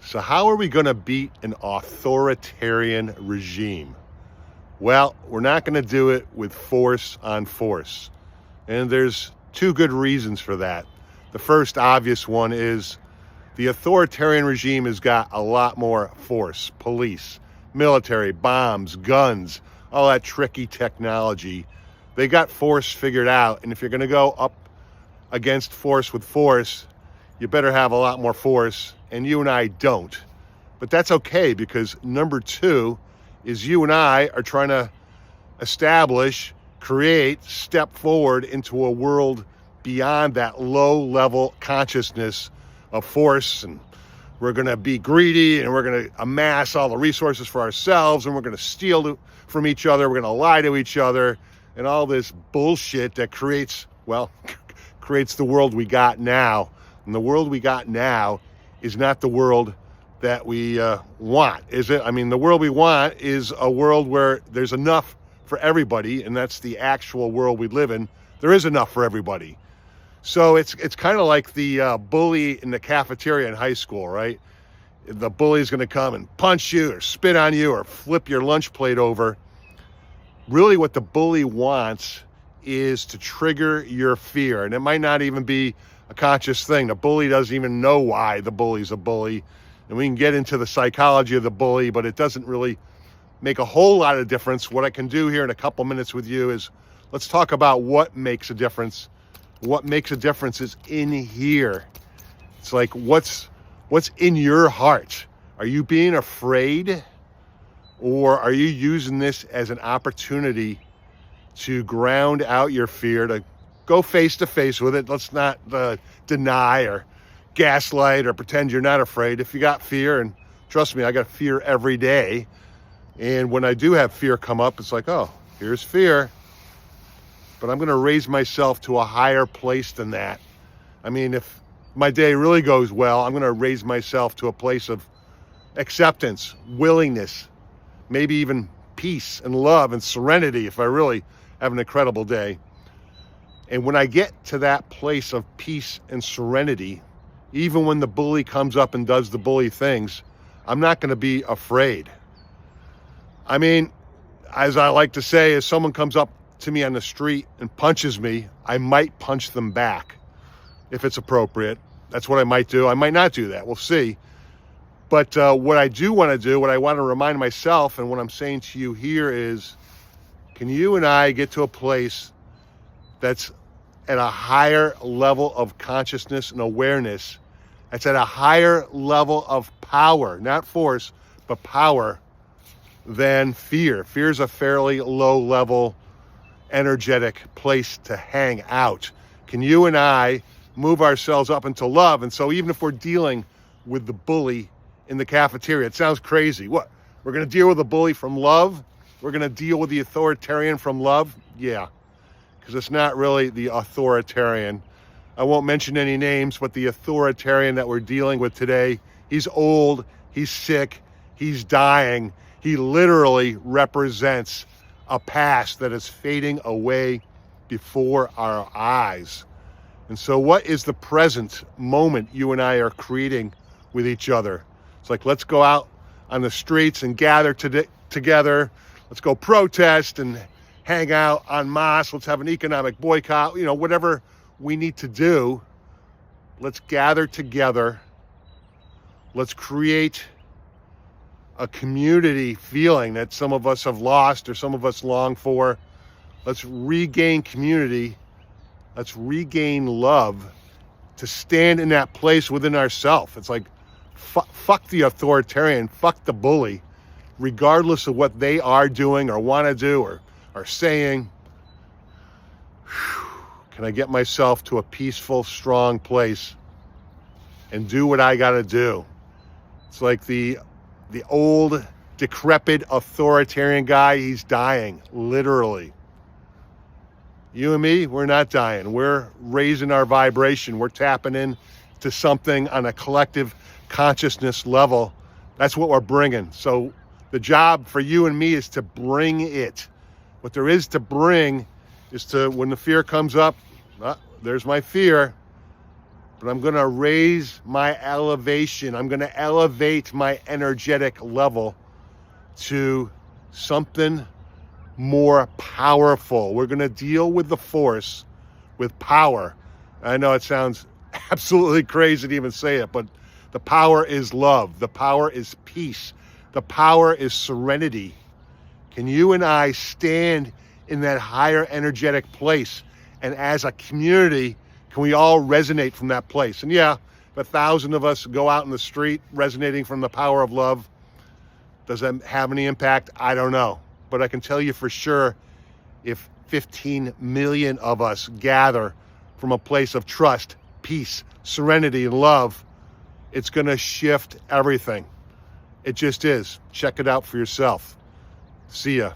So how are we going to beat an authoritarian regime? Well, we're not going to do it with force on force. And there's two good reasons for that. The first obvious one is the authoritarian regime has got a lot more force, police, military, bombs, guns, all that tricky technology. They got force figured out. And if you're going to go up against force with force, you better have a lot more force. And you and I don't. But that's okay, because number two is you and I are trying to establish, create, step forward into a world beyond that low-level consciousness of force. And we're going to be greedy, and we're going to amass all the resources for ourselves, and we're going to steal from each other. We're going to lie to each other, and all this bullshit that creates the world we got now. And the world we got now is not the world that we want, is it? I mean, the world we want is a world where there's enough for everybody, and that's the actual world we live in. There is enough for everybody. So it's kind of like the bully in the cafeteria in high school, right? The bully's going to come and punch you or spit on you or flip your lunch plate over. Really what the bully wants is to trigger your fear. And it might not even be a conscious thing. The bully doesn't even know why the bully's a bully. And we can get into the psychology of the bully, but it doesn't really make a whole lot of difference. What I can do here in a couple minutes with you is let's talk about what makes a difference. What makes a difference is in here. It's like what's in your heart. Are you being afraid, or are you using this as an opportunity to ground out your fear, to go face to face with it? Let's not deny or gaslight or pretend you're not afraid. If you got fear, and trust me, I got fear every day. And when I do have fear come up, it's like, oh, here's fear. But I'm going to raise myself to a higher place than that. I mean, if my day really goes well, I'm going to raise myself to a place of acceptance, willingness, maybe even peace and love and serenity if I really have an incredible day. And when I get to that place of peace and serenity, even when the bully comes up and does the bully things, I'm not going to be afraid. I mean, as I like to say, if someone comes up to me on the street and punches me, I might punch them back if it's appropriate. That's what I might do. I might not do that. We'll see. But what I do want to do, what I want to remind myself, and what I'm saying to you here is, can you and I get to a place that's at a higher level of consciousness and awareness, that's at a higher level of power, not force, but power, than fear. Fear is a fairly low level, energetic place to hang out. Can you and I move ourselves up into love? And so even if we're dealing with the bully in the cafeteria, it sounds crazy. What? We're going to deal with the bully from love? We're going to deal with the authoritarian from love? Yeah, because it's not really the authoritarian. I won't mention any names, but the authoritarian that we're dealing with today, he's old, he's sick, he's dying. He literally represents a past that is fading away before our eyes. And so what is the present moment you and I are creating with each other? It's like, let's go out on the streets and gather together. Let's go protest and hang out en masse. Let's have an economic boycott. Whatever we need to do, let's gather together. Let's create a community feeling that some of us have lost or some of us long for. Let's regain community. Let's regain love to stand in that place within ourselves. It's like, fuck the authoritarian, fuck the bully, regardless of what they are doing or want to do or are saying. Can I get myself to a peaceful, strong place and do what I got to do? It's like the old, decrepit authoritarian guy, he's dying, literally. You and me, we're not dying. We're raising our vibration. We're tapping in to something on a collective consciousness level. That's what we're bringing. So the job for you and me is to bring it. What there is to bring is to, when the fear comes up, there's my fear. but I'm going to raise my elevation. I'm going to elevate my energetic level to something more powerful. We're going to deal with the force with power. I know it sounds absolutely crazy to even say it, but the power is love. The power is peace. The power is serenity. Can you and I stand in that higher energetic place? And as a community, can we all resonate from that place? And yeah, if 1,000 of us go out in the street resonating from the power of love, does that have any impact? I don't know. But I can tell you for sure, if 15 million of us gather from a place of trust, peace, serenity, and love, it's going to shift everything. It just is. Check it out for yourself. See ya.